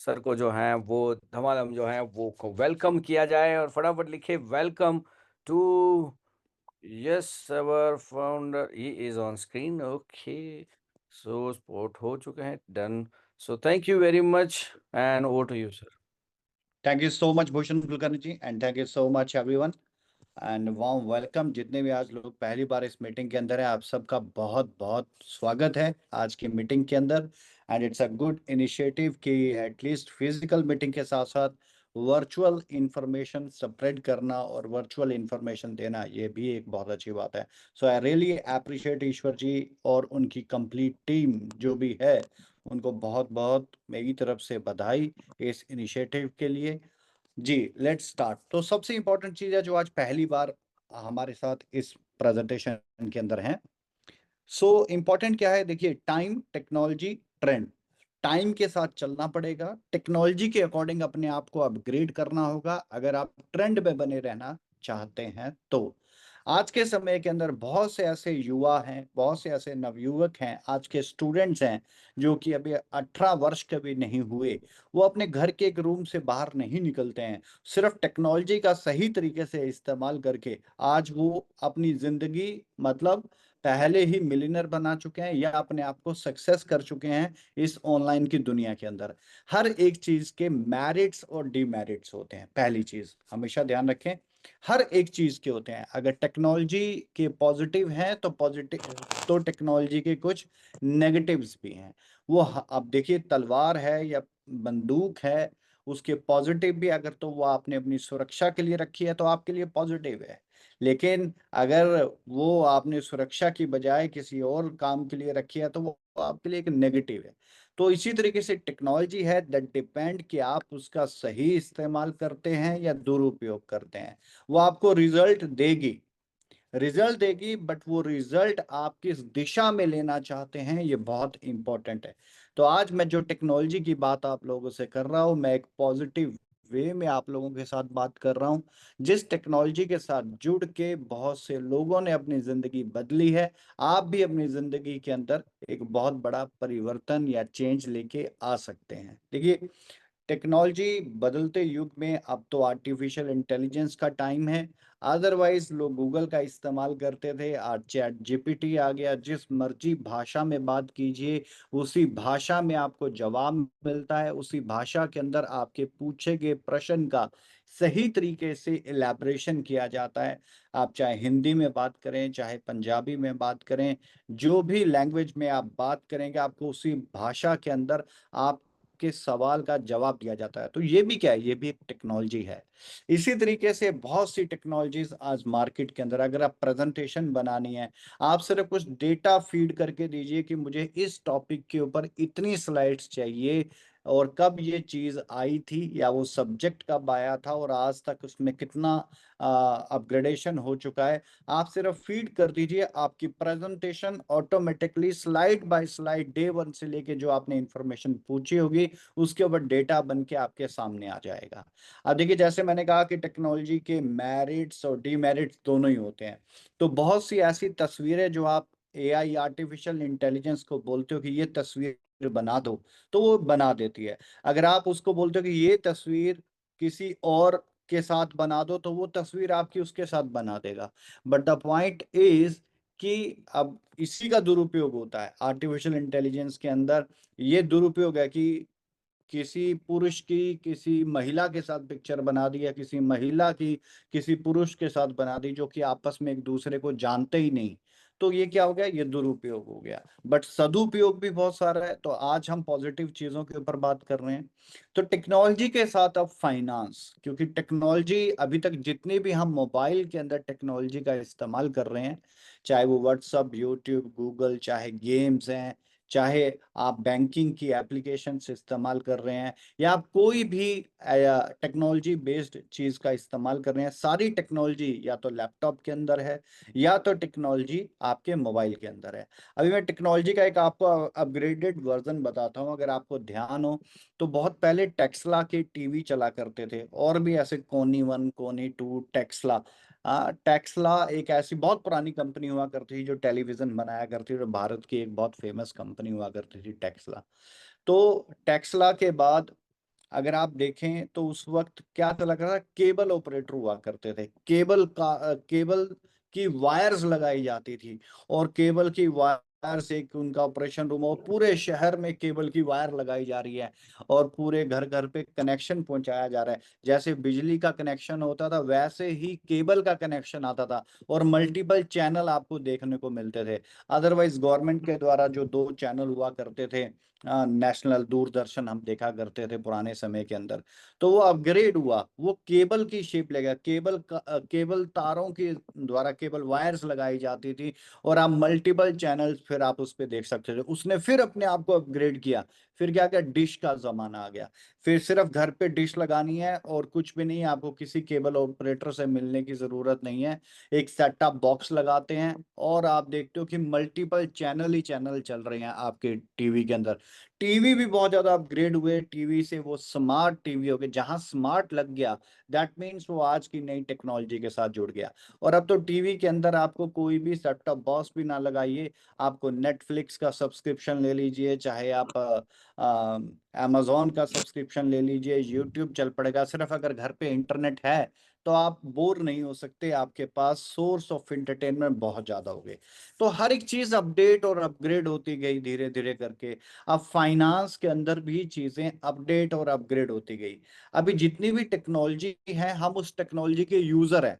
Sir को जो है वो धमाधम जो है वो वेलकम किया जाए और फटाफट लिखे welcome to yes our founder he is on screen okay so sport हो चुके हैं done so thank you very much and over to you sir thank you so much Bhushan Kulkarni ji and thank you so much everyone and warm welcome. जितने भी आज लोग पहली बार इस meeting के अंदर है, आप सबका बहुत बहुत स्वागत है आज की मीटिंग के अंदर। And it's a good initiative कि एटलीस्ट फिजिकल मीटिंग के साथ साथ वर्चुअल इंफॉर्मेशन स्प्रेड करना और वर्चुअल इंफॉर्मेशन देना, ये भी एक बहुत अच्छी बात है। सो आई रियली अप्रिशिएट ईश्वर जी और उनकी कंप्लीट टीम जो भी है, उनको बहुत बहुत मेरी तरफ से बधाई इस इनिशिएटिव के लिए। जी लेट्स स्टार्ट। तो सबसे इंपॉर्टेंट चीज है जो आज पहली बार हमारे साथ इस प्रेजेंटेशन के अंदर है। सो इंपॉर्टेंट क्या है, देखिए, टाइम, टेक्नोलॉजी, ट्रेंड। टाइम के साथ चलना पड़ेगा, टेक्नोलॉजी के अकॉर्डिंग अपने आप को अपग्रेड करना होगा अगर आप ट्रेंड में बने रहना चाहते हैं तो। आज के समय के अंदर बहुत से ऐसे युवा हैं, बहुत से ऐसे नवयुवक हैं, आज के स्टूडेंट्स हैं जो कि अभी 18 वर्ष के भी नहीं हुए, वो अपने घर के एक रूम से बाहर नहीं निकलते हैं। सिर्फ टेक्नोलॉजी का सही तरीके से इस्तेमाल करके आज वो अपनी जिंदगी मतलब पहले ही मिलियनर बना चुके हैं या अपने आप को सक्सेस कर चुके हैं इस ऑनलाइन की दुनिया के अंदर। हर एक चीज के मेरिट्स और डिमेरिट्स होते हैं, पहली चीज हमेशा ध्यान रखें। हर एक चीज के होते हैं, अगर टेक्नोलॉजी के पॉजिटिव हैं तो पॉजिटिव, तो टेक्नोलॉजी के कुछ नेगेटिव्स भी हैं। अब देखिए, तलवार है या बंदूक है, उसके पॉजिटिव भी अगर तो वो आपने अपनी सुरक्षा के लिए रखी है तो आपके लिए पॉजिटिव है। लेकिन अगर वो आपने सुरक्षा की बजाय किसी और काम के लिए रखी है तो वो आपके लिए एक नेगेटिव है। तो इसी तरीके से टेक्नोलॉजी है, दैट डिपेंड कि आप उसका सही इस्तेमाल करते हैं या दुरुपयोग करते हैं। वो आपको रिजल्ट देगी, बट वो रिजल्ट आप किस दिशा में लेना चाहते हैं ये बहुत इंपॉर्टेंट है। तो आज मैं जो टेक्नोलॉजी की बात आप लोगों से कर रहा हूं, मैं एक पॉजिटिव वे में आप लोगों के साथ बात कर रहा हूं। जिस टेक्नोलॉजी के साथ जुड़ के बहुत से लोगों ने अपनी जिंदगी बदली है, आप भी अपनी जिंदगी के अंदर एक बहुत बड़ा परिवर्तन या चेंज लेके आ सकते हैं। देखिए, टेक्नोलॉजी बदलते युग में अब तो आर्टिफिशियल इंटेलिजेंस का टाइम है। अदरवाइज लोग गूगल का इस्तेमाल करते थे, आज चैट जीपीटी आ गया, जिस मर्जी भाषा में बात कीजिए उसी भाषा में आपको जवाब मिलता है, उसी भाषा के अंदर आपके पूछे गए प्रश्न का सही तरीके से इलेबरेशन किया जाता है। आप चाहे हिंदी में बात करें, चाहे पंजाबी में बात करें, जो भी लैंग्वेज में आप बात करेंगे आपको उसी भाषा के अंदर आप के सवाल का जवाब दिया जाता है। तो ये भी क्या है, ये भी एक टेक्नोलॉजी है। इसी तरीके से बहुत सी टेक्नोलॉजीज आज मार्केट के अंदर, अगर आप प्रेजेंटेशन बनानी है, आप सिर्फ कुछ डेटा फीड करके दीजिए कि मुझे इस टॉपिक के ऊपर इतनी स्लाइड्स चाहिए और कब ये चीज आई थी या वो सब्जेक्ट कब आया था और आज तक उसमें कितना अपग्रेडेशन हो चुका है। आप सिर्फ फीड कर दीजिए, आपकी presentation automatically slide bye slide day one से लेके जो आपने इंफॉर्मेशन पूछी होगी उसके ऊपर डेटा बन के आपके सामने आ जाएगा। अब देखिए, जैसे मैंने कहा कि टेक्नोलॉजी के मेरिट्स और डीमेरिट्स दोनों ही होते हैं। तो बहुत सी ऐसी तस्वीरें जो आप एआई, आर्टिफिशियल इंटेलिजेंस को बोलते हो कि ये तस्वीर बना दो, तो वो बना देती है। अगर आप उसको बोलते हो कि ये तस्वीर किसी और के साथ बना दो, तो वो तस्वीर आपकी उसके साथ बना देगा। बट द पॉइंट इज कि अब इसी का दुरुपयोग होता है आर्टिफिशियल इंटेलिजेंस के अंदर। ये दुरुपयोग है कि किसी पुरुष की किसी महिला के साथ पिक्चर बना दी या किसी महिला की किसी पुरुष के साथ बना दी जो कि आपस में एक दूसरे को जानते ही नहीं। तो ये क्या हो गया, ये दुरुपयोग हो गया। बट सदुपयोग भी बहुत सारा है, तो आज हम पॉजिटिव चीजों के ऊपर बात कर रहे हैं। तो टेक्नोलॉजी के साथ अब फाइनेंस, क्योंकि टेक्नोलॉजी अभी तक जितनी भी हम मोबाइल के अंदर टेक्नोलॉजी का इस्तेमाल कर रहे हैं, चाहे वो व्हाट्सअप, यूट्यूब, गूगल, चाहे गेम्स हैं, चाहे आप बैंकिंग की एप्लीकेशन इस्तेमाल कर रहे हैं, या आप कोई भी टेक्नोलॉजी बेस्ड चीज का इस्तेमाल कर रहे हैं, सारी टेक्नोलॉजी या तो लैपटॉप के अंदर है या तो टेक्नोलॉजी आपके मोबाइल के अंदर है। अभी मैं टेक्नोलॉजी का एक आपको अपग्रेडेड वर्जन बताता हूँ, अगर आपको ध्यान हो तो। बहुत पहले टेक्सला के टीवी चला करते थे, और भी ऐसे कोनी वन, कोनी टू, टेक्सला। टेक्सला एक ऐसी बहुत पुरानी कंपनी हुआ करती थी जो टेलीविजन बनाया करती थी, और भारत की एक बहुत फेमस कंपनी हुआ करती थी टेक्सला। तो टेक्सला के बाद अगर आप देखें तो उस वक़्त क्या चला करता था, केबल ऑपरेटर हुआ करते थे। केबल की वायर्स लगाई जाती थी और केबल की वायर से एक उनका ऑपरेशन रूम हो, पूरे शहर में केबल की वायर लगाई जा रही है और पूरे घर-घर पे कनेक्शन पहुँचाया जा रहा है। जैसे बिजली का कनेक्शन होता था, वैसे ही केबल का कनेक्शन आता था और मल्टीपल चैनल आपको देखने को मिलते थे। अदरवाइज़ गवर्नमेंट के द्वारा जो 2 चैनल हुआ करते थे, नेशनल दूरदर्शन हम देखा करते थे पुराने समय के अंदर, तो वो अपग्रेड हुआ, वो केबल की शेप ले गया, केबल तारों के द्वारा केबल वायर्स लगाई जाती थी और आप मल्टीपल चैनल्स फिर आप उस पे देख सकते थे। उसने फिर अपने आप को अपग्रेड किया, फिर क्या किया, डिश का ज़माना आ गया। फिर सिर्फ घर पे डिश लगानी है और कुछ भी नहीं, आपको किसी केबल ऑपरेटर से मिलने की ज़रूरत नहीं है। एक सेट टॉप बॉक्स लगाते हैं और आप देखते हो कि मल्टीपल चैनल ही चैनल चल रहे हैं आपके टीवी के अंदर। टीवी भी बहुत ज़्यादा अपग्रेड हुए, टीवी से वो स्मार्ट टीवी हो गए, जहाँ स्मार्ट लग गया, दैट मीन्स वो आज की नई टेक्नोलॉजी के साथ जुड़ गया। और अब तो टीवी के अंदर आपको कोई भी सेट टॉप बॉक्स भी ना लगाइए, आपको नेटफ्लिक्स का सब्सक्रिप्शन ले लीजिए, चाहे आप अमेज़न का सब्सक्रिप्शन ले लीजिए, यूट्यूब चल पड़ेगा। सिर्फ अगर घर पे इंटरनेट है, तो आप बोर नहीं हो सकते, आपके पास सोर्स ऑफ एंटरटेनमेंट बहुत ज़्यादा हो गए। तो हर एक चीज़ अपडेट और अपग्रेड होती गई धीरे-धीरे करके। अब फाइनेंस के अंदर भी चीज़ें अपडेट और अपग्रेड होती गई। अभी जितनी भी टेक्नोलॉजी है, हम उस टेक्नोलॉजी के यूज़र हैं।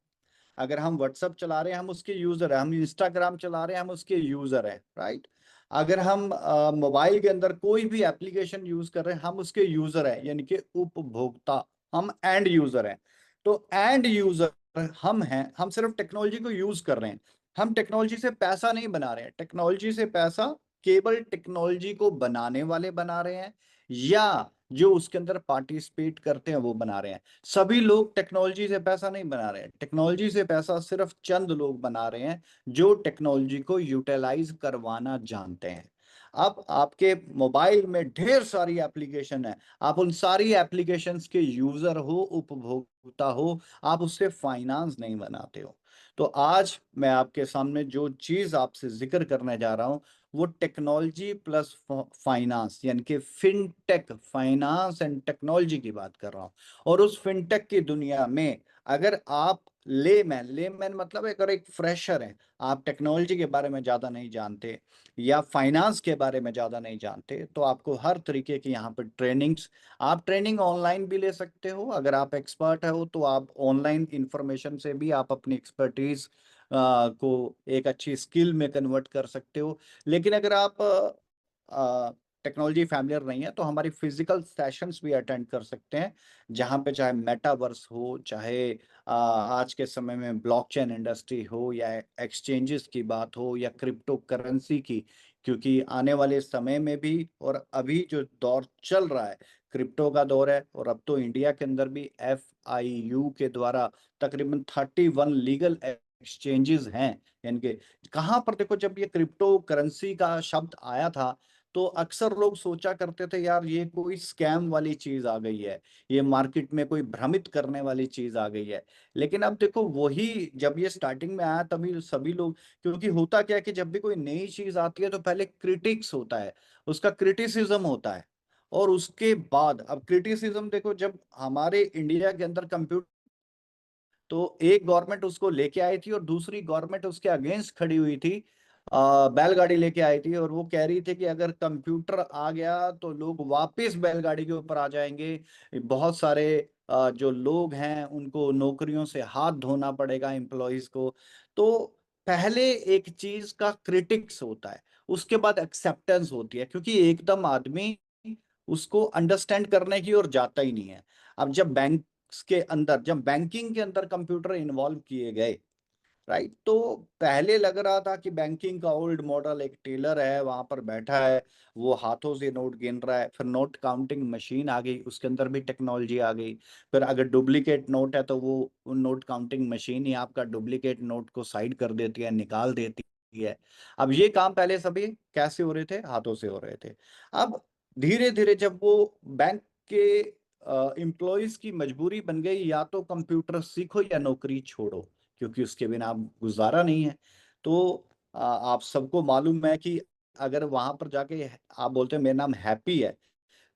अगर हम व्हाट्सएप चला रहे हैं, हम उसके यूज़र हैं, हम इंस्टाग्राम चला रहे हैं, हम उसके यूज़र हैं, राइट? अगर हम मोबाइल के अंदर कोई भी एप्लीकेशन यूज़ कर रहे हैं, हम उसके यूज़र हैं, यानी कि उपभोक्ता, हम एंड यूज़र हैं। तो एंड यूज़र हम हैं, हम सिर्फ टेक्नोलॉजी को यूज़ कर रहे हैं। हम टेक्नोलॉजी से पैसा नहीं बना रहे हैं, टेक्नोलॉजी से पैसा केवल टेक्नोलॉजी को बनाने वाले बना रहे हैं या जो उसके अंदर पार्टिसिपेट करते हैं वो बना रहे हैं। सभी लोग टेक्नोलॉजी से पैसा नहीं बना रहे हैं, टेक्नोलॉजी से पैसा सिर्फ चंद लोग बना रहे हैं जो टेक्नोलॉजी को यूटिलाइज करवाना जानते हैं। अब आपके मोबाइल में ढेर सारी एप्लीकेशन है, आप उन सारी एप्लीकेशंस के यूजर हो, उपभोक्ता हो, आप उससे फाइनेंस नहीं बनाते हो। तो आज मैं आपके सामने जो चीज आपसे जिक्र करने जा रहा हूं, वो टेक्नोलॉजी प्लस फाइनेंस, यानी कि फिनटेक, फाइनेंस एंड टेक्नोलॉजी की बात कर रहा हूँ। और उस फिनटेक की दुनिया में अगर आप लेमैन मतलब अगर एक फ्रेशर हैं, आप टेक्नोलॉजी के बारे में ज़्यादा नहीं जानते या फाइनेंस के बारे में ज़्यादा नहीं जानते, तो आपको हर तरीके की यहाँ पर ट्रेनिंग्स, आप ट्रेनिंग ऑनलाइन भी ले सकते हो। अगर आप एक्सपर्ट हो तो आप ऑनलाइन इंफॉर्मेशन से भी आप अपनी एक्सपर्टीज को एक अच्छी स्किल में कन्वर्ट कर सकते हो। लेकिन अगर आप टेक्नोलॉजी फैमिलियर नहीं है, तो हमारी फिजिकल सेशंस भी अटेंड कर सकते हैं, जहाँ पे चाहे मेटावर्स हो, चाहे आज के समय में ब्लॉकचेन इंडस्ट्री हो, या एक्सचेंजेस की बात हो, या क्रिप्टो करेंसी की। क्योंकि आने वाले समय में भी और अभी जो दौर चल रहा है, क्रिप्टो का दौर है। और अब तो इंडिया के अंदर भी FIU के द्वारा तकरीबन 31 लीगल एक्सचेंजेस हैं। यानी कि कहाँ पर देखो, जब ये क्रिप्टो करेंसी का शब्द आया था, तो अक्सर लोग सोचा करते थे यार ये कोई स्कैम वाली चीज आ गई है, ये मार्केट में कोई भ्रमित करने वाली चीज आ गई है। लेकिन अब देखो, वही जब ये स्टार्टिंग में आया तभी सभी लोग, क्योंकि होता क्या है कि जब भी कोई नई चीज आती है तो पहले क्रिटिक्स होता है, उसका क्रिटिसिज्म होता है। और उसके बाद अब क्रिटिसिज्म देखो, जब हमारे इंडिया के अंदर कंप्यूटर, तो एक गवर्नमेंट उसको लेके आई थी और दूसरी गवर्नमेंट उसके अगेंस्ट खड़ी हुई थी। बैलगाड़ी लेके आई थी और वो कह रही थी कि अगर कंप्यूटर आ गया तो लोग वापस बैलगाड़ी के ऊपर आ जाएंगे। बहुत सारे जो लोग हैं उनको नौकरियों से हाथ धोना पड़ेगा, एम्प्लॉयज को। तो पहले एक चीज का क्रिटिक्स होता है, उसके बाद एक्सेप्टेंस होती है, क्योंकि एकदम आदमी उसको अंडरस्टैंड करने की ओर जाता ही नहीं है। अब जब बैंकिंग के अंदर कंप्यूटर इन्वॉल्व किए गए, राइट, तो पहले लग रहा था कि बैंकिंग का ओल्ड मॉडल, एक टेलर है वहां पर बैठा है, वो हाथों से नोट गिन रहा है। फिर नोट काउंटिंग मशीन आ गई, उसके अंदर भी टेक्नोलॉजी आ गई। फिर अगर डुप्लीकेट नोट है तो वो नोट काउंटिंग मशीन ही आपका डुप्लीकेट नोट को साइड कर देती है, निकाल देती है। अब ये काम पहले सभी कैसे हो रहे थे, हाथों से हो रहे थे। अब धीरे धीरे जब वो बैंक के एम्प्लॉयज की मजबूरी बन गई, या तो कंप्यूटर सीखो या नौकरी छोड़ो, क्योंकि उसके बिना आप गुजारा नहीं है। तो आप सबको मालूम है कि अगर वहां पर जाके आप बोलते हैं मेरा नाम हैप्पी है,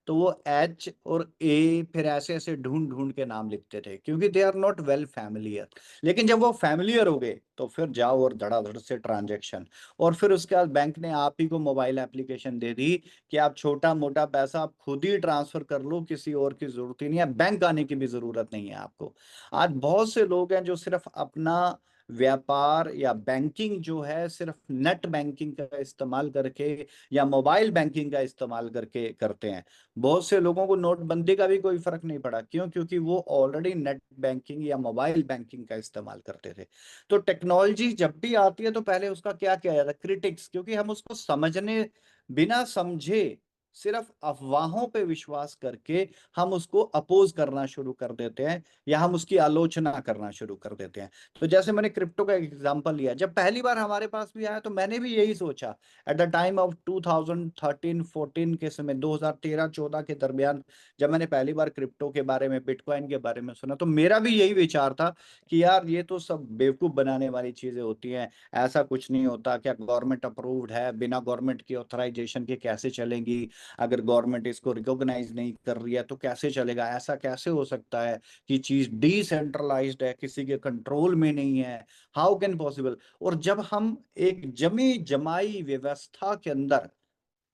तो वो एच और ए फिर ऐसे-ऐसे ढूँढ-ढूँढ के नाम लिखते थे क्योंकि they are not well familiar. लेकिन जब वो फ़ैमिलियर हो गए, तो फिर जाओ और धड़ाधड़ से ट्रांज़ैक्शन और फिर उसके बाद बैंक ने आप ही को मोबाइल एप्लीकेशन दे दी कि आप छोटा-मोटा पैसा आप खुद ही ट्रांसफ़र कर लो, किसी और की ज़रूरत ही नहीं है, बैंक आने की भी ज़रूरत नहीं है आपको। आज बहुत से लोग हैं जो सिर्फ़ अपना व्यापार या बैंकिंग जो है सिर्फ़ नेट बैंकिंग का इस्तेमाल करके या मोबाइल बैंकिंग का इस्तेमाल करके करते हैं। बहुत से लोगों को नोटबंदी का भी कोई फ़र्क नहीं पड़ा। क्यों? क्योंकि वो ऑलरेडी नेट बैंकिंग या मोबाइल बैंकिंग का इस्तेमाल करते थे। तो टेक्नोलॉज़ी जब भी आती है तो पहले उसका क्या किया जाता है? क्रिटिक्स क्योंकि हम उसको समझने बिना समझे सिर्फ़ अफ़वाहों पे विश्वास करके हम उसको अपोज़ करना शुरू कर देते हैं या हम उसकी आलोचना करना शुरू कर देते हैं। तो जैसे मैंने क्रिप्टो का एग्ज़ाम्पल लिया, जब पहली बार हमारे पास भी आया तो मैंने भी यही सोचा एट द टाइम ऑफ 2013-14 के समय 2013-14 के दरमियान जब मैंने पहली बार क्रिप्टो के बारे में, बिटकॉइन के बारे में सुना, तो मेरा भी यही विचार था कि यार ये तो सब बेवकूफ़ बनाने वाली चीज़ें होती हैं, ऐसा कुछ नहीं होता, क्या गवर्नमेंट अप्रूव्ड है, बिना गवर्नमेंट की ऑथराइज़ेशन के कैसे चलेंगी? अगर गवर्नमेंट इसको रिकॉग्नाइज़ नहीं कर रही है, तो कैसे चलेगा? ऐसा कैसे हो सकता है कि चीज़ डिसेंट्रलाइज़्ड है, किसी के कंट्रोल में नहीं है, हाउ कैन पॉसिबल? और जब हम एक जमी-जमाई व्यवस्था के अंदर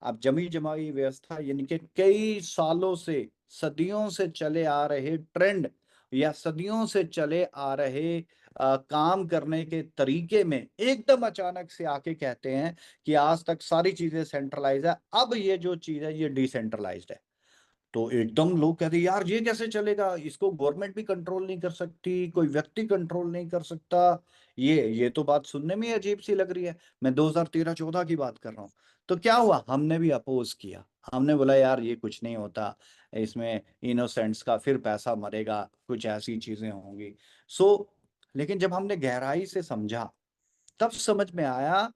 अब जमी-जमाई व्यवस्था यानी कि कई सालों से, सदियों से चले आ रहे ट्रेंड या सदियों से चले आ रहे काम करने के तरीके में एकदम अचानक से आके कहते हैं कि आज तक सारी चीज़ें सेंट्रलाइज़ है, अब ये जो चीज़ है ये डिसेंट्रलाइज़्ड है। तो एकदम लोग कहते हैं यार ये कैसे चलेगा? इसको गवर्नमेंट भी कंट्रोल नहीं कर सकती, कोई व्यक्ति कंट्रोल नहीं कर सकता। ये तो बात सुनने में ही अजीब-सी लग रही है। मैं 2013-14 की बात कर रहा हूँ। तो क्या हुआ? हमने भी अपोज़ किया। हमने बोला यार ये कुछ नहीं होता, इसमें इनोसेंट्स का फिर पैसा मरेगा, कुछ ऐसी चीज़ें होंगी। लेकिन जब हमने गहराई से समझा तब समझ में आया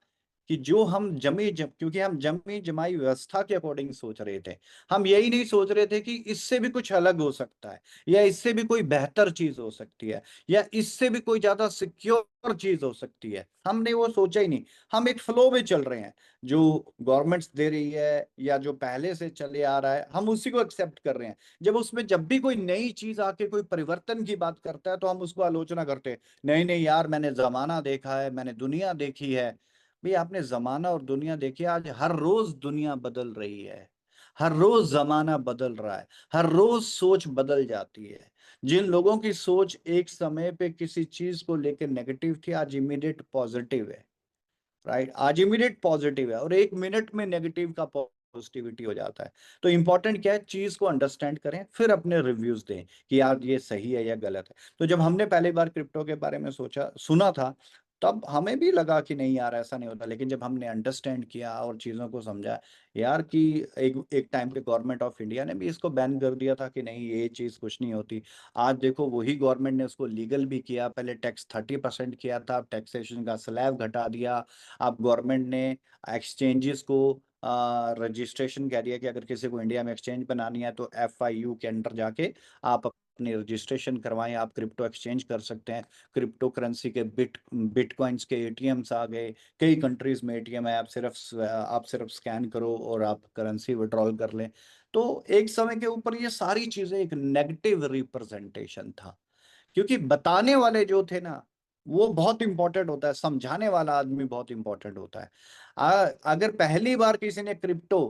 कि जो हम क्योंकि हम जमी-जमाई व्यवस्था के अकॉर्डिंग सोच रहे थे। हम यही नहीं सोच रहे थे कि इससे भी कुछ अलग हो सकता है या इससे भी कोई बेहतर चीज़ हो सकती है या इससे भी कोई ज़्यादा सिक्योर चीज़ हो सकती है। हमने वो सोचा ही नहीं। हम एक फ्लो में चल रहे हैं। जो गवर्नमेंट्स दे रही है या जो पहले से चले आ रहा है, हम उसी को एक्सेप्ट कर रहे हैं। जब भी कोई नई चीज़ आके कोई परिवर्तन की बात करता है, तो हम उसको आलोचना करते हैं। नहीं, नहीं यार मैंने ज़माना देखा है, मैंने दुनिया देखी है। भई आपने ज़माना और दुनिया देखी है, आज हर रोज़ दुनिया बदल रही है। हर रोज़ ज़माना बदल रहा है, हर रोज़ सोच बदल जाती है। जिन लोगों की सोच एक समय पे किसी चीज़ को लेके नेगेटिव थी, आज इमीडिएट पॉज़िटिव है। राइट? आज इमीडिएट पॉजिटिव है और 1 मिनट में नेगेटिव का पॉजिटिविटी हो जाता है। तो इम्पोर्टेंट क्या है चीज़ को अंडरस्टैंड करें, फिर अपने रिव्यूज़ दें कि यार ये सही है या गलत है। तो जब हमने पहली बार क्रिप्टो के बारे में सुना था, तब हमें भी लगा कि नहीं यार ऐसा नहीं होता। लेकिन जब हमने अंडरस्टैंड किया और चीज़ों को समझा यार कि एक एक टाइम पे गवर्नमेंट ऑफ इंडिया ने भी इसको बैन कर दिया था कि नहीं ये चीज़ कुछ नहीं होती। आज देखो वही गवर्नमेंट ने उसको लीगल भी किया, पहले टैक्स 30% किया था, अब टैक्सेशन का स्लैब घटा दिया। अब गवर्नमेंट ने एक्सचेंजेस को रजिस्ट्रेशन कह दिया कि अगर किसी को इंडिया में एक्सचेंज बनानी है तो एफआईयू के अंडर जाके आप अपनी रजिस्ट्रेशन करवाएं, आप क्रिप्टो एक्सचेंज कर सकते हैं। क्रिप्टो करेंसी के बिटकॉइंस के एटीएम्स आ गए। कई कंट्रीज में एटीएम है, आप सिर्फ स्कैन करो और आप करेंसी विड्रॉल कर लें। तो एक समय के ऊपर ये सारी चीजें एक नेगेटिव रिप्रेजेंटेशन था क्योंकि बताने वाले जो थे ना, वो बहुत इम्पोर्टेंट होता है, समझाने वाला आदमी बहुत इम्पोर्टेंट होता है। अगर पहली बार किसी ने क्रिप्टो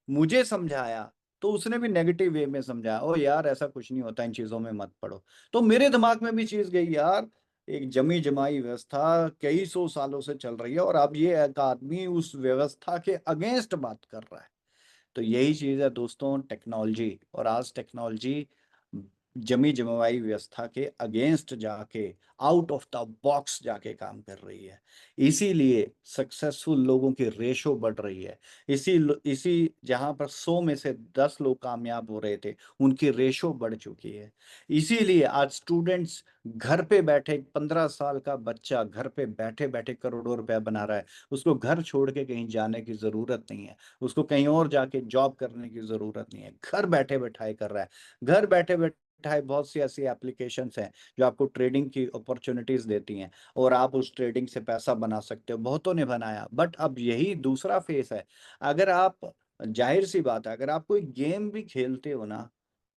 मुझे समझाया, तो उसने भी नेगेटिव वे में समझाया, "ओह यार ऐसा कुछ नहीं होता, इन चीज़ों में मत पड़ो।" तो मेरे दिमाग में भी चीज़ गई यार, एक जमी-जमाई व्यवस्था कई सौ सालों से चल रही है और अब ये एक आदमी उस व्यवस्था के अगेंस्ट बात कर रहा है। तो यही चीज़ है दोस्तों टेक्नोलॉजी और आज टेक्नोलॉजी जमी-जमाई व्यवस्था के अगेंस्ट जाके, आउट ऑफ द बॉक्स जाके काम कर रही है। इसीलिए सक्सेसफुल लोगों की रेशो बढ़ रही है। इसी जहाँ पर 100 में से 10 लोग कामयाब हो रहे थे, उनकी रेशो बढ़ चुकी है। इसीलिए आज स्टूडेंट्स घर पे बैठे 15 साल का बच्चा घर पे बैठे-बैठे करोड़ों रुपए बना रहा है। उसको घर छोड़ के कहीं जाने की ज़रूरत नहीं है। उसको कहीं और जाके जॉब करने की ज़रूरत नहीं है। घर बैठे-बैठाए कर रहा है। घर बैठे-बैठाए बहुत सी ऐसी एप्लीकेशंस हैं, जो आपको ट्रेडिंग की अपॉर्च्युनिटीज़ देती हैं और आप उस ट्रेडिंग से पैसा बना सकते हो। बहुतों ने बनाया, बट अब यही दूसरा फेज़ है। अगर आप ज़ाहिर सी बात है, अगर आप कोई गेम भी खेलते हो ना,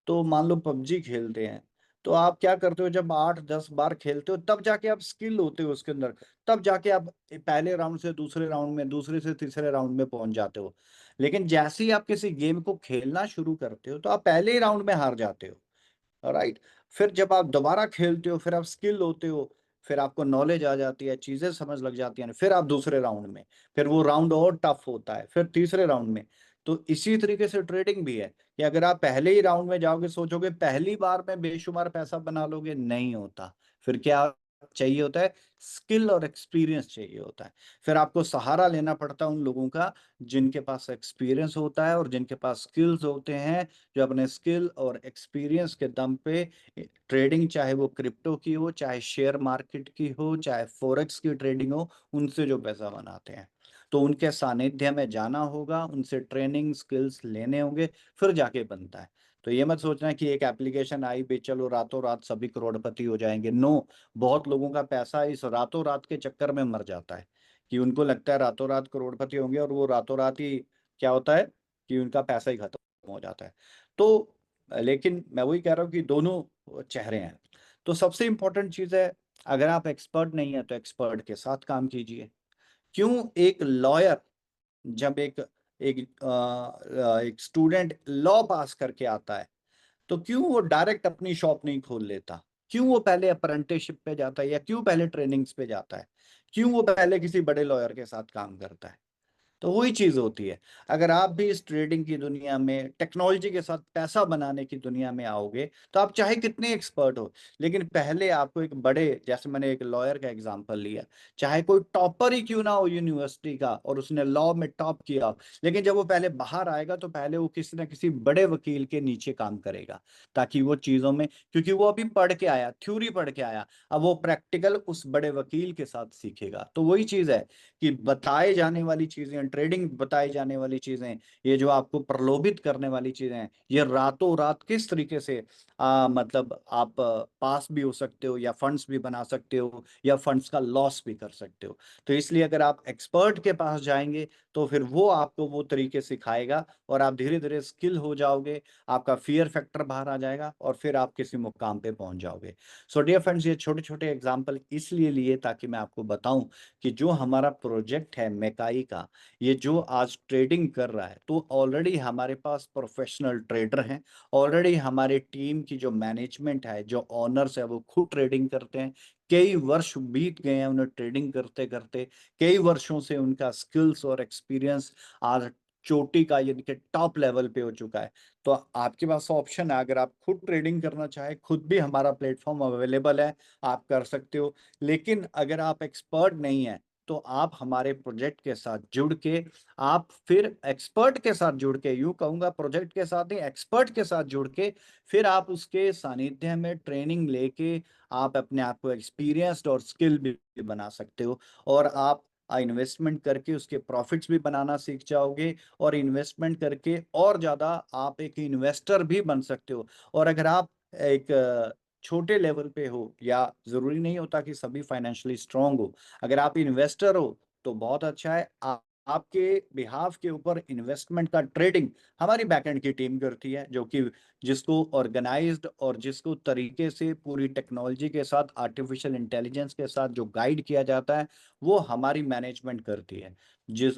तो मान लो पबजी खेलते हैं, तो आप क्या करते हो, जब 8-10 बार खेलते हो तब जाके आप स्किल होते हो उसके अंदर, तब जाके आप पहले राउंड से दूसरे राउंड में, दूसरे से तीसरे राउंड में पहुँच जाते हो। लेकिन जैसे ही आप किसी गेम को खेलना शुरू करते हो, तो आप पहले ही राउंड में हार जाते हो। राइट। फिर जब आप दोबारा खेलते हो, फिर आप स्किल होते हो, फिर आपको नॉलेज आ जाती है, चीज़ें समझ लग जाती हैं, फिर आप दूसरे राउंड में, फिर वो राउंड और टफ होता है, फिर तीसरे राउंड में। तो इसी तरीके से ट्रेडिंग भी है कि अगर आप पहले ही राउंड में जाओगे, सोचोगे पहली बार में बेशुमार पैसा बना लोगे, नहीं होता। फिर क्या चाहिए होता है? स्किल और एक्सपीरियंस चाहिए होता है। फिर आपको सहारा लेना पड़ता है उन लोगों का जिनके पास एक्सपीरियंस होता है और जिनके पास स्किल्स होते हैं, जो अपने स्किल और एक्सपीरियंस के दम पे ट्रेडिंग, चाहे वो क्रिप्टो की हो, चाहे शेयर मार्केट की हो, चाहे फॉरेक्स की ट्रेडिंग हो, उनसे जो पैसा बनाते हैं। तो उनके सानिध्य में जाना होगा, उनसे ट्रेनिंग स्किल्स लेने होंगे, फिर जाके बनता है। तो ये मत सोचना कि एक एप्लीकेशन आई भी, चलो रातों रात सभी करोड़पति हो जाएंगे। नो, बहुत लोगों का पैसा इस रातों रात के चक्कर में मर जाता है कि उनको लगता है रातों रात करोड़पति होंगे, और वो रातों रात ही क्या होता है कि उनका पैसा ही खत्म हो जाता है। तो लेकिन मैं वही कह रहा हूँ कि दोनों चेहरे हैं। तो सबसे इम्पोर्टेंट चीज़ है, अगर आप एक्सपर्ट नहीं है तो एक्सपर्ट के साथ काम कीजिए। क्यों एक लॉयर जब एक स्टूडेंट लॉ पास करके आता है, तो क्यों वो डायरेक्ट अपनी शॉप नहीं खोल लेता? क्यों वो पहले अप्रेंटिसशिप पे जाता है, या क्यों पहले ट्रेनिंग्स पे जाता है? क्यों वो पहले किसी बड़े लॉयर के साथ काम करता है? तो वही चीज होती है। अगर आप भी इस ट्रेडिंग की दुनिया में, टेक्नोलॉजी के साथ पैसा बनाने की दुनिया में आओगे, तो आप चाहे कितने एक्सपर्ट हो, लेकिन पहले आपको एक बड़े, जैसे मैंने एक लॉयर का एग्जांपल लिया, चाहे कोई टॉपर ही क्यों ना हो यूनिवर्सिटी का और उसने लॉ में टॉप किया, लेकिन जब वो पहले बाहर आएगा तो पहले वो किसी ना किसी बड़े वकील के नीचे काम करेगा, ताकि वो चीजों में, क्योंकि वो अभी पढ़ के आया, थ्योरी पढ़ के आया, अब वो प्रैक्टिकल उस बड़े वकील के साथ सीखेगा। तो वही चीज है कि बताए जाने वाली चीजें, ट्रेडिंग बताई जाने वाली चीजें, ये जो आपको प्रलोभित करने वाली चीजें हैं, ये रातों रात किस तरीके से मतलब आप पास भी हो सकते हो, या फंड्स भी बना सकते हो, या फंड्स का लॉस भी कर सकते हो। तो इसलिए अगर आप एक्सपर्ट के पास जाएंगे, तो फिर वो आपको वो तरीके सिखाएगा, और आप धीरे धीरे स्किल हो जाओगे, आपका फियर फैक्टर बाहर आ जाएगा, और फिर आप किसी मुकाम पे पहुंच जाओगे। सो डियर फ्रेंड्स, ये छोटे छोटे एग्जाम्पल इसलिए लिए ताकि मैं आपको बताऊं कि जो हमारा प्रोजेक्ट है मैकाई का, ये जो आज ट्रेडिंग कर रहा है, तो ऑलरेडी हमारे पास प्रोफेशनल ट्रेडर हैं। ऑलरेडी हमारे टीम की जो मैनेजमेंट है, जो ऑनर्स है, वो खुद ट्रेडिंग करते हैं। कई वर्ष बीत गए हैं उन्हें ट्रेडिंग करते करते। कई वर्षों से उनका स्किल्स और एक्सपीरियंस आज चोटी का, यानी कि टॉप लेवल पे हो चुका है। तो आपके पास ऑप्शन है, अगर आप खुद ट्रेडिंग करना चाहे, खुद भी हमारा प्लेटफॉर्म अवेलेबल है, आप कर सकते हो। लेकिन अगर आप एक्सपर्ट नहीं है, तो आप हमारे प्रोजेक्ट के साथ जुड़ के, आप फिर एक्सपर्ट के साथ जुड़ के, यूं कहूंगा प्रोजेक्ट के साथ नहीं, एक्सपर्ट के साथ जुड़ के, फिर आप उसके सानिध्य में ट्रेनिंग लेके आप अपने आप को एक्सपीरियंस्ड और स्किल भी बना सकते हो। और आप इन्वेस्टमेंट करके उसके प्रॉफिट्स भी बनाना सीख जाओगे, और इन्वेस्टमेंट करके और ज्यादा आप एक इन्वेस्टर भी बन सकते हो। और अगर आप एक छोटे लेवल पे हो, या जरूरी नहीं होता कि सभी फाइनेंशियली स्ट्रांग हो, अगर आप इन्वेस्टर हो तो बहुत अच्छा है। आपके बिहाफ के ऊपर इन्वेस्टमेंट का ट्रेडिंग हमारी बैकएंड की टीम करती है, जो कि जिसको ऑर्गेनाइज्ड और जिसको तरीके से पूरी टेक्नोलॉजी के साथ, आर्टिफिशियल इंटेलिजेंस के साथ जो गाइड किया जाता है, वो हमारी मैनेजमेंट करती है।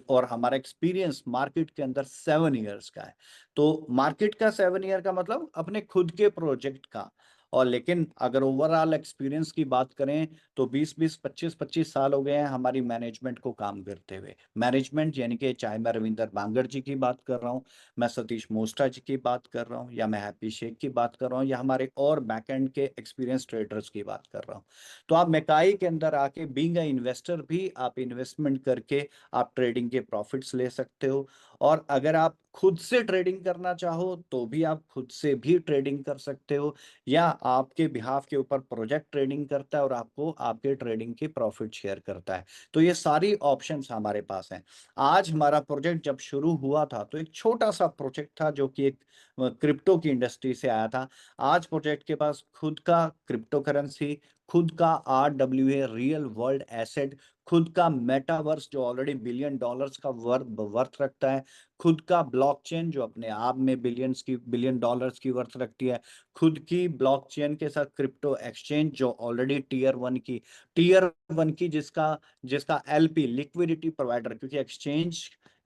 और हमारा एक्सपीरियंस मार्केट के अंदर 7 ईयर्स का है। तो मार्केट का 7 ईयर का मतलब अपने खुद के प्रोजेक्ट का। और लेकिन अगर ओवरऑल एक्सपीरियंस की बात करें, तो 20-20, 25-25 साल हो गए हैं हमारी मैनेजमेंट को काम करते हुए। मैनेजमेंट यानी कि चाहे मैं रविंदर बांगड़ जी की बात कर रहा हूँ, मैं सतीश मोस्टा जी की बात कर रहा हूँ, या मैं हैप्पी शेख की बात कर रहा हूँ, या हमारे और बैकएंड के एक्सपीरियंस ट्रेडर्स की बात कर रहा हूँ। तो आप मैकाई के अंदर आके बीइंग अ इन्वेस्टर भी आप इन्वेस्टमेंट करके आप ट्रेडिंग के प्रॉफिट्स ले सकते हो। और अगर आप खुद से ट्रेडिंग करना चाहो, तो भी आप खुद से भी ट्रेडिंग कर सकते हो, या आपके बिहाफ के ऊपर प्रोजेक्ट ट्रेडिंग करता है और आपको आपके ट्रेडिंग के प्रॉफिट शेयर करता है। तो ये सारी ऑप्शंस हमारे पास हैं। आज हमारा प्रोजेक्ट जब शुरू हुआ था, तो एक छोटा सा प्रोजेक्ट था जो कि एक क्रिप्टो की इंडस्ट्री से आया था। आज प्रोजेक्ट के पास खुद का क्रिप्टो करेंसी, खुद का RWA, रियल वर्ल्ड एसेट, खुद का मेटावर्स जो ऑलरेडी बिलियन डॉलर्स का वर्थ रखता है, खुद का ब्लॉकचेन जो अपने आप में बिलियन डॉलर्स की वर्थ रखती है, खुद की ब्लॉकचेन के साथ क्रिप्टो एक्सचेंज जो ऑलरेडी टीयर 1 की जिसका जिसका एलपी लिक्विडिटी प्रोवाइडर, क्योंकि एक्सचेंज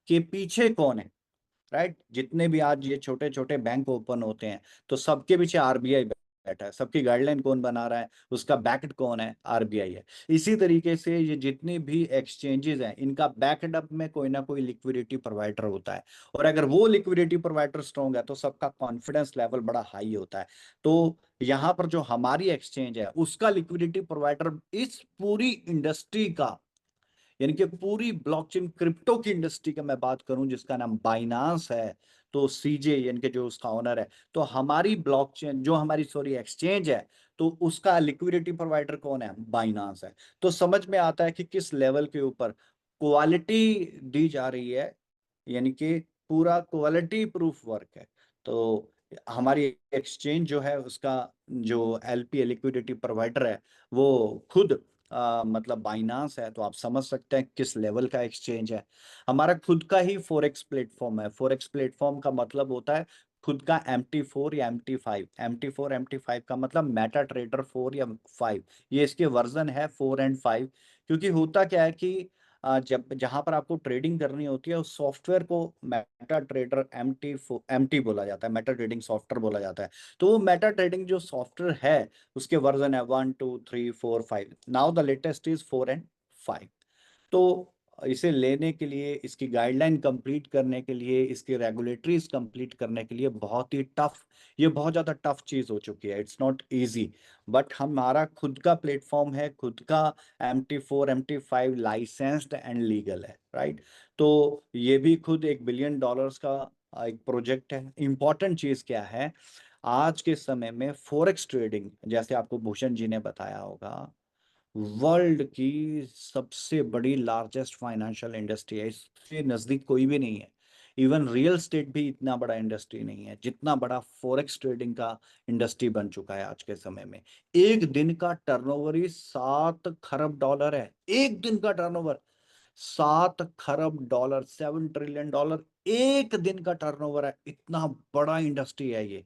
के पीछे कौन है, राइट? जितने भी आज ये छोटे छोटे बैंक ओपन होते हैं तो सबके पीछे आरबीआई बैठा है, सबकी गाइडलाइन कौन बना रहा है, उसका बैकअप कौन है, आरबीआई है। इसी तरीके से ये जितनी भी एक्सचेंजेस हैं इनका बैकअप में कोई ना कोई लिक्विडिटी प्रोवाइडर होता है, और अगर वो लिक्विडिटी प्रोवाइडर स्ट्रॉन्ग है तो सबका कॉन्फिडेंस लेवल बड़ा हाई होता है। तो यहाँ पर जो हमारी एक्सचेंज है उसका लिक्विडिटी प्रोवाइडर इस पूरी इंडस्ट्री का, यानी कि पूरी ब्लॉकचेन क्रिप्टो की इंडस्ट्री का मैं बात करूं जिसका नाम बाइनांस है, तो सीजे यानी कि जो उसका ओनर है, तो हमारी ब्लॉकचेन जो हमारी सॉरी एक्सचेंज है तो उसका लिक्विडिटी प्रोवाइडर कौन है, बाइनांस है। तो समझ में आता है कि किस लेवल के ऊपर क्वालिटी दी जा रही है, यानी कि पूरा क्वालिटी प्रूफ वर्क है। तो हमारी एक्सचेंज जो है उसका जो एलपी लिक्विडिटी प्रोवाइडर है वो खुद मतलब बाइनांस है, तो आप समझ सकते हैं किस लेवल का एक्सचेंज है। हमारा खुद का ही फॉरेक्स प्लेटफॉर्म है। फॉरेक्स प्लेटफॉर्म का मतलब होता है खुद का MT4 या MT5। MT4 MT5 का मतलब मेटा ट्रेडर 4 या 5, ये इसके वर्जन है 4 एंड 5। क्योंकि होता क्या है कि जब जहां पर आपको ट्रेडिंग करनी होती है उस सॉफ्टवेयर को मेटा ट्रेडर MT बोला जाता है, मेटा ट्रेडिंग सॉफ्टवेयर बोला जाता है। तो वो मेटा ट्रेडिंग जो सॉफ्टवेयर है उसके वर्जन है 1 2 3 4 5, now the latest is 4 and 5। तो इसे लेने के लिए, इसकी गाइडलाइन कंप्लीट करने के लिए, इसकी रेगुलेटरीज कंप्लीट करने के लिए बहुत ही टफ, ये बहुत ज्यादा टफ चीज हो चुकी है, इट्स नॉट इजी। बट हमारा खुद का प्लेटफॉर्म है, खुद का MT4 MT5 licensed and legal है, राइट? तो ये भी खुद $1 बिलियन का एक प्रोजेक्ट है। इंपॉर्टेंट चीज क्या है, आज के समय में फॉरेक्स ट्रेडिंग, जैसे आपको भूषण जी ने बताया होगा, वर्ल्ड की सबसे बड़ी लार्जेस्ट फाइनेंशियल इंडस्ट्री है, इसके नजदीक कोई भी नहीं है। इवन रियल स्टेट भी इतना बड़ा इंडस्ट्री नहीं है जितना बड़ा फॉरेक्स ट्रेडिंग का इंडस्ट्री बन चुका है आज के समय में। एक दिन का टर्नओवर ही $7 खरब है, एक दिन का टर्नओवर $7 खरब, $7 ट्रिलियन एक दिन का टर्नओवर है, इतना बड़ा इंडस्ट्री है ये।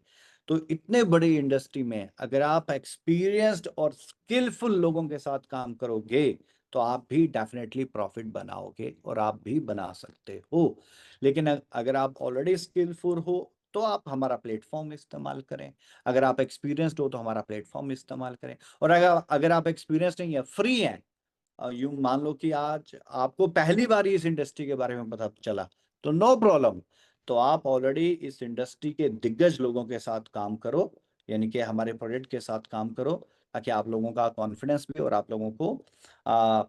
तो इतने बड़ी इंडस्ट्री में अगर आप एक्सपीरियंस्ड और स्किलफुल लोगों के साथ काम करोगे तो आप भी डेफिनेटली प्रॉफिट बनाओगे और आप भी बना सकते हो। लेकिन अगर आप ऑलरेडी स्किलफुल हो तो आप हमारा प्लेटफॉर्म इस्तेमाल करें, अगर आप एक्सपीरियंस्ड हो तो हमारा प्लेटफॉर्म इस्तेमाल करें, और अगर अगर आप एक्सपीरियंस नहीं है, फ्री है, यूं मान लो कि आज आपको पहली बार ही इस इंडस्ट्री के बारे में पता चला, तो नो प्रॉब्लम। तो आप ऑलरेडी इस इंडस्ट्री के दिग्गज लोगों के साथ काम करो, यानी कि हमारे प्रोडक्ट के साथ काम करो, ताकि आप लोगों का कॉन्फिडेंस भी और आप लोगों को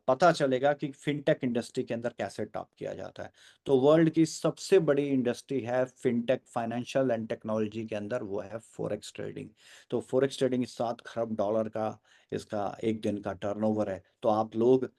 पता चलेगा कि फिनटेक इंडस्ट्री के अंदर कैसे टॉप किया जाता है। तो वर्ल्ड की सबसे बड़ी इंडस्ट्री है फिनटेक, फाइनेंशियल एंड टेक्नोलॉजी के अंदर, वो है फॉरेक्स ट्रेडिंग। तो फॉरेक्स ट्रेडिंग $7 खरब का इसका एक दिन का टर्नओवर है। तो आप लोग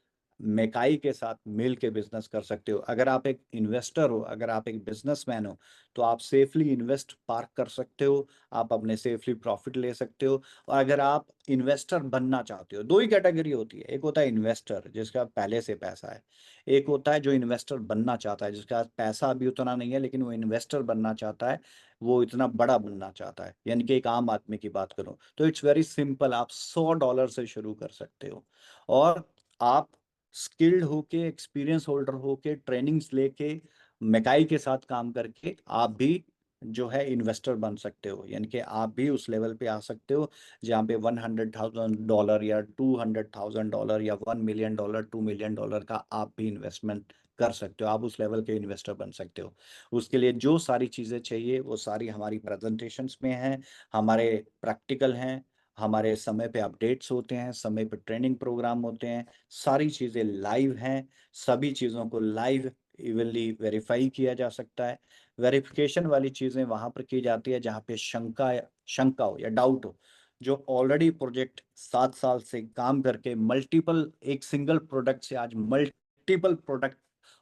मेकाई के साथ मिल के बिजनेस कर सकते हो। अगर आप एक इन्वेस्टर हो, अगर आप एक बिजनेसमैन हो, तो आप सेफली इन्वेस्ट पार्क कर सकते हो, आप अपने सेफली प्रॉफिट ले सकते हो। और अगर आप इन्वेस्टर बनना चाहते हो, दो ही कैटेगरी होती है, एक होता है इन्वेस्टर जिसका पहले से पैसा है, एक होता है जो इन्वेस्टर बनना चाहता है जिसका पैसा अभी उतना नहीं है लेकिन वो इन्वेस्टर बनना चाहता है, वो इतना बड़ा बनना चाहता है। यानी कि एक आम आदमी की बात करूं तो इट्स वेरी सिंपल, आप $100 से शुरू कर सकते हो, और आप स्किल्ड होके, एक्सपीरियंस होल्डर होके, ट्रेनिंग्स लेके, मेकाई के साथ काम करके आप भी जो है इन्वेस्टर बन सकते हो, यानी कि आप भी उस लेवल पे आ सकते हो जहाँ पे $100,000 या $200,000 या $1 मिलियन, $2 मिलियन का आप भी इन्वेस्टमेंट कर सकते हो, आप उस लेवल के इन्वेस्टर बन सकते हो। उसके लिए जो सारी चीज़ें चाहिए वो सारी हमारी प्रेजेंटेशंस में हैं, हमारे प्रैक्टिकल हैं, हमारे समय पे अपडेट्स होते हैं, समय पे ट्रेनिंग प्रोग्राम होते हैं, सारी चीज़ें लाइव हैं, सभी चीज़ों को लाइव इवनली वेरीफाई किया जा सकता है। वेरिफिकेशन वाली चीज़ें वहाँ पर की जाती है जहाँ पे शंका हो या डाउट हो। जो ऑलरेडी प्रोजेक्ट 7 साल से काम करके मल्टीपल, एक सिंगल प्रोडक्ट से आज मल्टीपल प्रोडक्ट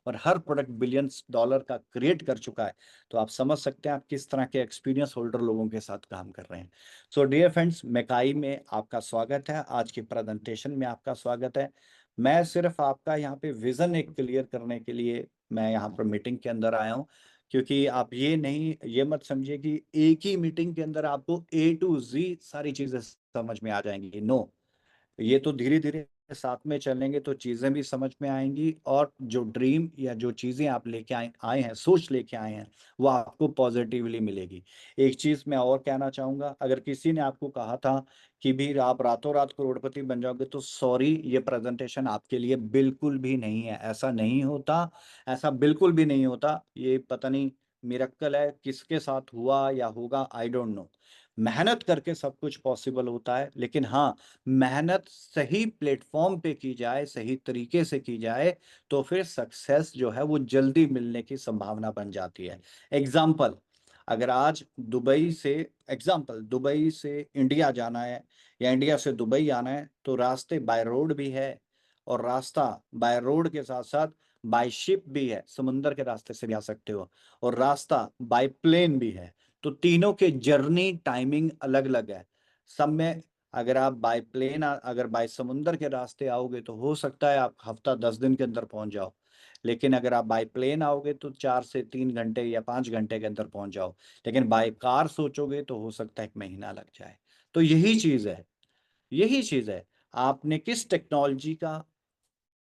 और हर प्रोडक्ट बिलियंस डॉलर का क्रिएट कर चुका है, तो आप समझ सकते हैं आप किस तरह के एक्सपीरियंस होल्डर लोगों के साथ काम कर रहे हैं। सो डियर फ्रेंड्स, मेकाई में आपका स्वागत है, आज की प्रेजेंटेशन में आपका स्वागत है। मैं सिर्फ आपका यहाँ पे विजन एक क्लियर करने के लिए मैं यहाँ पर मीटिंग के अंदर आया हूँ, क्योंकि आप ये मत समझिए कि एक ही मीटिंग के अंदर आपको ए टू जी सारी चीजें समझ में आ जाएंगी। नो, ये तो धीरे धीरे साथ में चलेंगे तो चीजें भी समझ में आएंगी, और जो ड्रीम या जो चीजें आप लेके आए आए हैं, सोच लेके आए हैं, वो आपको पॉजिटिवली मिलेगी। एक चीज मैं और कहना चाहूंगा, अगर किसी ने आपको कहा था कि भी आप रातों रात करोड़पति बन जाओगे, तो सॉरी, ये प्रेजेंटेशन आपके लिए बिल्कुल भी नहीं है। ऐसा नहीं होता, ऐसा बिल्कुल भी नहीं होता। ये पता नहीं मिरेक्कल है, किसके साथ हुआ या होगा, आई डोंट नो। मेहनत करके सब कुछ पॉसिबल होता है, लेकिन हाँ, मेहनत सही प्लेटफॉर्म पे की जाए, सही तरीके से की जाए, तो फिर सक्सेस जो है वो जल्दी मिलने की संभावना बन जाती है। एग्जाम्पल, अगर आज दुबई से इंडिया जाना है या इंडिया से दुबई आना है, तो रास्ते बाय रोड भी है, और रास्ता बाय रोड के साथ साथ बाय शिप भी है, समुंदर के रास्ते से भी आ सकते हो, और रास्ता बाय प्लेन भी है। तो तीनों के जर्नी टाइमिंग अलग अलग है। सब में अगर आप अगर बाय समुंदर के रास्ते आओगे, तो हो सकता है आप हफ्ता 10 दिन के अंदर पहुंच जाओ। लेकिन अगर आप बाय प्लेन आओगे, तो 4 से 3 घंटे या 5 घंटे के अंदर पहुंच जाओ। लेकिन बाय कार सोचोगे, तो हो सकता है 1 महीना लग जाए। तो यही चीज है, आपने किस टेक्नोलॉजी का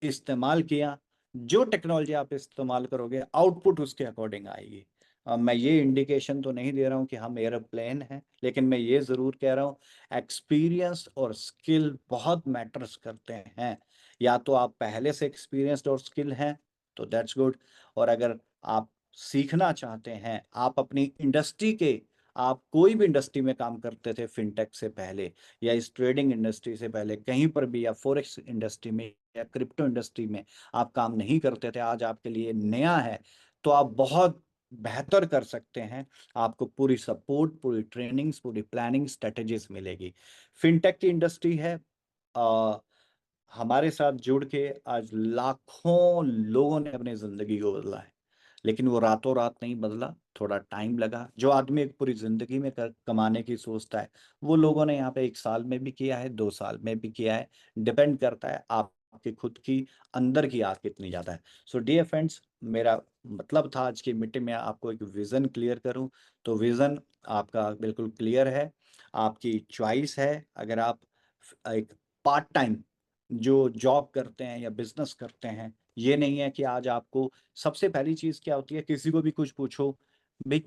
इस्तेमाल किया। जो टेक्नोलॉजी आप इस्तेमाल करोगे, आउटपुट उसके अकॉर्डिंग आएगी। मैं ये इंडिकेशन तो नहीं दे रहा हूँ कि हम एरोप्लेन हैं, लेकिन मैं ये जरूर कह रहा हूँ, एक्सपीरियंस और स्किल बहुत मैटर्स करते हैं। या तो आप पहले से एक्सपीरियंस्ड और स्किल हैं, तो दैट्स गुड। और अगर आप सीखना चाहते हैं, आप अपनी इंडस्ट्री के आप कोई भी इंडस्ट्री में काम करते थे फिनटेक से पहले, या इस ट्रेडिंग इंडस्ट्री से पहले कहीं पर भी, या फॉरेक्स इंडस्ट्री में या क्रिप्टो इंडस्ट्री में आप काम नहीं करते थे, आज आपके लिए नया है, तो आप बहुत बेहतर कर सकते हैं। आपको पूरी सपोर्ट, पूरी ट्रेनिंग्स, पूरी प्लानिंग स्ट्रेटेजीज मिलेगी। फिनटेक की इंडस्ट्री है, आ, हमारे साथ जुड़ के आज लाखों लोगों ने अपनी जिंदगी को बदला है। लेकिन वो रातों रात नहीं बदला, थोड़ा टाइम लगा। जो आदमी एक पूरी जिंदगी में कमाने की सोचता है, वो लोगों ने यहाँ पे 1 साल में भी किया है, 2 साल में भी किया है। डिपेंड करता है आपकी खुद की अंदर की आग कितनी ज्यादा है। सो डियर फ्रेंड्स, मेरा मतलब था आज की मीटिंग में आपको एक विजन क्लियर करूं। तो विजन आपका बिल्कुल क्लियर है, आपकी चॉइस है। अगर आप एक पार्ट टाइम जो जॉब करते हैं या बिजनेस करते हैं, ये नहीं है कि आज आपको, सबसे पहली चीज क्या होती है, किसी को भी कुछ पूछो, भाई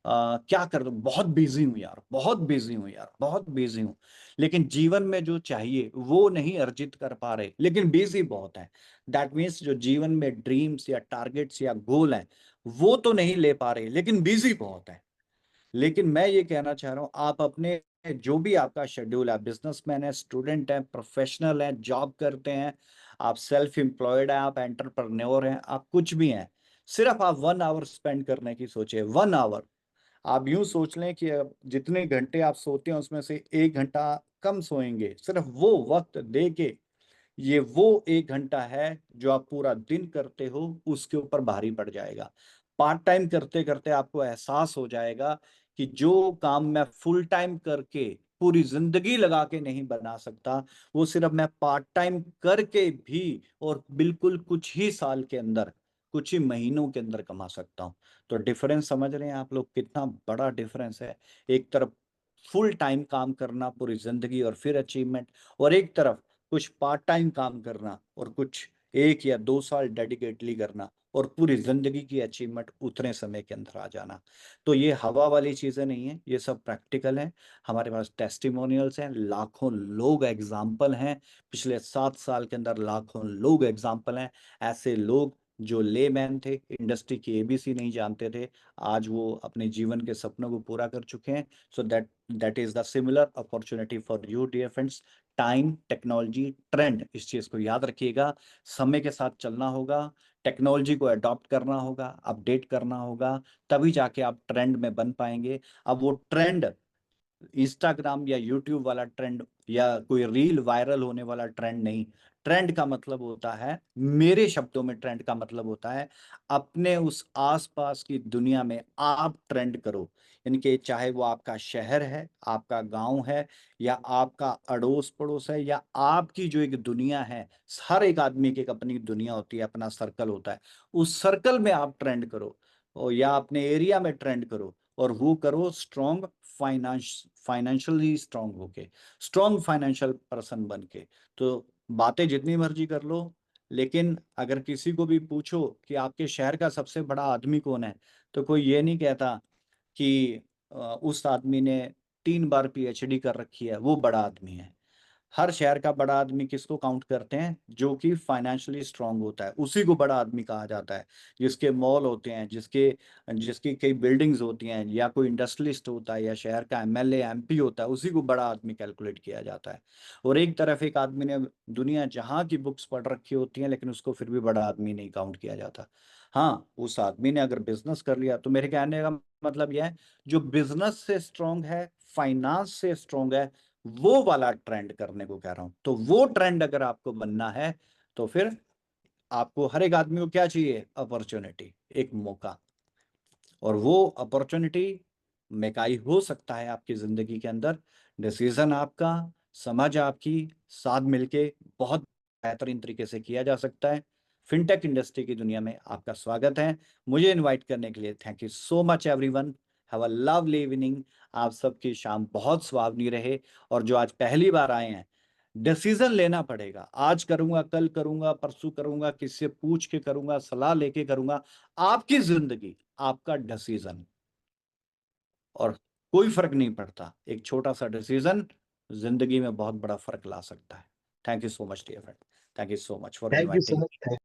क्या कर दो, बहुत बिजी हूँ यार, बहुत बिजी हूँ यार, बहुत बिजी हूँ। लेकिन जीवन में जो चाहिए वो नहीं अर्जित कर पा रहे, लेकिन बिजी बहुत है। दैट मीन्स जो जीवन में ड्रीम्स या टारगेट्स या गोल हैं, वो तो नहीं ले पा रहे, लेकिन बिजी बहुत है। लेकिन मैं ये कहना चाह रहा हूँ, आप अपने जो भी आपका शेड्यूल है, बिजनेसमैन है, स्टूडेंट है, प्रोफेशनल है, जॉब करते हैं, आप सेल्फ एम्प्लॉयड है, आप एंटरप्रेन्योर हैं, आप कुछ भी हैं, सिर्फ आप 1 आवर स्पेंड करने की सोचिए। 1 आवर, आप यूं सोच लें कि अब जितने घंटे आप सोते हैं, उसमें से 1 घंटा कम सोएंगे, सिर्फ वो वक्त दे के, ये वो 1 घंटा है जो आप पूरा दिन करते हो उसके ऊपर भारी पड़ जाएगा। पार्ट टाइम करते करते आपको एहसास हो जाएगा कि जो काम मैं फुल टाइम करके पूरी जिंदगी लगा के नहीं बना सकता, वो सिर्फ मैं पार्ट टाइम करके भी, और बिल्कुल कुछ ही साल के अंदर, कुछ ही महीनों के अंदर कमा सकता हूँ। तो डिफरेंस समझ रहे हैं आप लोग, कितना बड़ा डिफरेंस है। एक तरफ फुल टाइम काम करना पूरी जिंदगी और फिर अचीवमेंट, और एक तरफ कुछ पार्ट टाइम काम करना और कुछ 1 या 2 साल डेडिकेटली करना, और पूरी जिंदगी की अचीवमेंट उतने समय के अंदर आ जाना। तो ये हवा वाली चीजें नहीं है, ये सब प्रैक्टिकल है। हमारे पास टेस्टिमोनियल्स हैं, लाखों लोग एग्जाम्पल हैं, पिछले 7 साल के अंदर लाखों लोग एग्जाम्पल हैं। ऐसे लोग जो लेमैन थे, इंडस्ट्री की एबीसी नहीं जानते थे, आज वो अपने जीवन के सपनों को पूरा कर चुके हैं। So that is the similar opportunity for you dear friends. Time, technology, trend, इस चीज को याद रखिएगा। समय के साथ चलना होगा, टेक्नोलॉजी को अडॉप्ट करना होगा, अपडेट करना होगा, तभी जाके आप ट्रेंड में बन पाएंगे। अब वो ट्रेंड इंस्टाग्राम या यूट्यूब वाला ट्रेंड या कोई रील वायरल होने वाला ट्रेंड नहीं। ट्रेंड का मतलब होता है, मेरे शब्दों में ट्रेंड का मतलब होता है, अपने उस आसपास की दुनिया में आप ट्रेंड करो। इनके, चाहे वो आपका शहर है, आपका गाँव है या आपका अड़ोस-पड़ोस है या आपकी जो एक दुनिया है, हर एक आदमी की एक अपनी दुनिया होती है, अपना सर्कल होता है। उस सर्कल में आप ट्रेंड करो या अपने एरिया में ट्रेंड करो और वो करो स्ट्रॉन्ग फाइनेंशियली स्ट्रॉन्ग होके, स्ट्रॉन्ग फाइनेंशियल पर्सन बन के। तो बातें जितनी मर्ज़ी कर लो, लेकिन अगर किसी को भी पूछो कि आपके शहर का सबसे बड़ा आदमी कौन है, तो कोई ये नहीं कहता कि उस आदमी ने 3 बार पीएचडी कर रखी है, वो बड़ा आदमी है। हर शहर का बड़ा आदमी किसको काउंट करते हैं? जो कि फाइनेंशियली स्ट्रॉन्ग होता है, उसी को बड़ा आदमी कहा जाता है। जिसके मॉल होते हैं, जिसकी कई बिल्डिंग्स होती हैं या कोई इंडस्ट्रियलिस्ट होता है या शहर का एमएलए, एमपी होता है, उसी को बड़ा आदमी कैलकुलेट किया जाता है। और एक तरफ एक आदमी ने दुनिया जहाँ की बुक्स पढ़ रखी होती हैं, लेकिन उसको फिर भी बड़ा आदमी नहीं काउंट किया जाता। हाँ, उस आदमी ने अगर बिज़नेस कर लिया, तो मेरे कहने का मतलब ये है, जो बिज़नेस से स्ट्रॉन्ग है, फाइनेंस से स्ट्रॉन्ग है, वो वाला ट्रेंड करने को कह रहा हूँ। तो वो ट्रेंड अगर आपको बनना है, तो फिर आपको हर एक आदमी को क्या चाहिए? अपॉर्च्युनिटी, एक मौका। और वो अपॉर्च्युनिटी मैकाई हो सकता है आपकी ज़िंदगी के अंदर, डिसीज़न आपका, समझ आपकी, साथ मिलके बहुत बेहतरीन तरीके से किया जा सकता है। फिनटेक इंडस्ट्री की दुनिया में आपका स्वागत है। मुझे इनवाइट करने के लिए thank you so much everyone. Have a lovely evening. आप सबकी शाम बहुत सुहावनी रहे और जो आज पहली बार आए हैं, डिसीज़न लेना पड़ेगा। आज करूँगा, कल करूँगा, परसों करूँगा, किसी से पूछ के करूँगा, सलाह लेके करूँगा। आपकी ज़िंदगी, आपका डिसीज़न और कोई फ़र्क नहीं पड़ता। एक छोटा-सा डिसीज़न ज़िंदगी में बहुत बड़ा फ़र्क ला सकता है। Thank you so much dear friend. Thank you so much for thank you so inviting. Much.